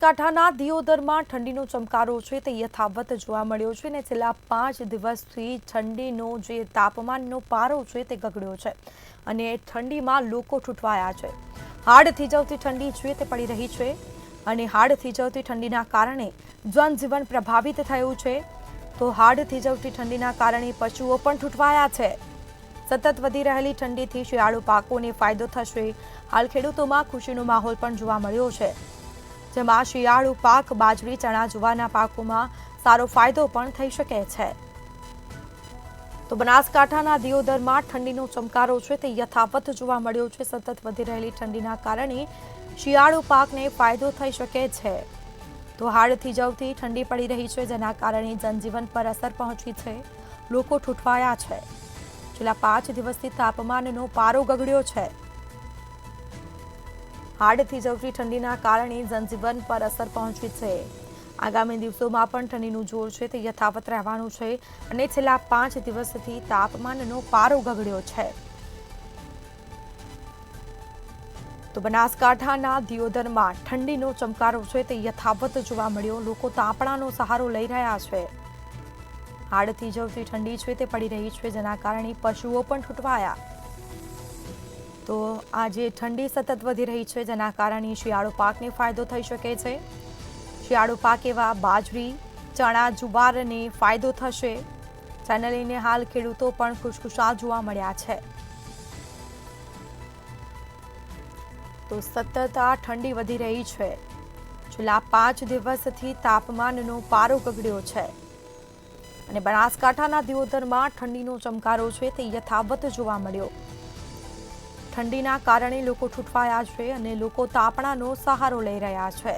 કાંઠાના દિયોદરમાં ઠંડીનો ચમકારો છે તે યથાવત જોવા મળ્યો છે અને છેલ્લા 5 દિવસથી ઠંડીનો જે તાપમાનનો પારો છે તે ગગડ્યો છે અને ઠંડીમાં લોકો ઠૂંઠવાયા છે। હાડ થીજવતી ઠંડી છે તે પડી રહી છે અને હાડ થીજવતી ઠંડીના કારણે જનજીવન પ્રભાવિત થયું છે। તો હાડ થીજવતી ઠંડીના કારણે પશુઓ પણ ઠૂંઠવાયા છે। સતત વધી રહેલી ઠંડીથી શિયાળુ પાકોને ફાયદો થશે। હાલ ખેડૂતોમાં ખુશીનો માહોલ પણ જોવા મળ્યો છે, જેમાં શિયાળુ પાક બાજરી ચણા જુવારના પાકોમાં સારો ફાયદો પણ થઈ શકે છે। તો બનાસકાંઠાના દિયોદરમાં ઠંડીનો ચમકારો છે તે યથાવત જોવા મળ્યો છે। સતત વધી રહેલી ઠંડીના કારણે શિયાળુ પાકને ફાયદો થઈ શકે છે। તો હાડ થીજવતી ઠંડી પડી રહી છે, જેના કારણે જનજીવન પર અસર પહોંચી છે। લોકો ઠૂંઠવાયા છે। છેલ્લા 5 દિવસથી તાપમાનનો પારો ગગડ્યો છે। હાડ થીજવતી ઠંડીના કારણે જનજીવન પર અસર પહોંચી છે। આગામી દિવસોમાં પણ ઠંડીનું જોર છે તે યથાવત રહેવાનું છે અને છેલ્લા 5 દિવસથી તાપમાનનો પારો ગગડ્યો છે। તો બનાસકાંઠાના દિયોદરમાં ઠંડીનો ચમકારો છે તે યથાવત જોવા મળ્યો। લોકો તાપણાનો સહારો લઈ રહ્યા છે। હાડ થીજવતી ઠંડી છે તે પડી રહી છે, જેના કારણે પશુઓ પણ ઠૂંઠવાયા। તો આજે ઠંડી સતત વધી રહી છે, જેના કારણે શિયાળુ પાકને ફાયદો થઈ શકે છે। શિયાળુ પાક એવા બાજરી ચણા જુવારને ફાયદો થશે, જેને લઈને હાલ ખેડૂતો પણ ખુશખુશાલ જોવા મળ્યા છે। તો સતત આ ઠંડી વધી રહી છે। છેલ્લા 5 દિવસથી તાપમાનનો પારો ગગડ્યો છે અને બનાસકાંઠાના દિયોદરમાં ઠંડીનો ચમકારો છે તે યથાવત જોવા મળ્યો। ઠંડીના કારણે લોકો ઠૂંઠવાયા છે અને લોકો તાપણાનો સહારો લઈ રહ્યા છે।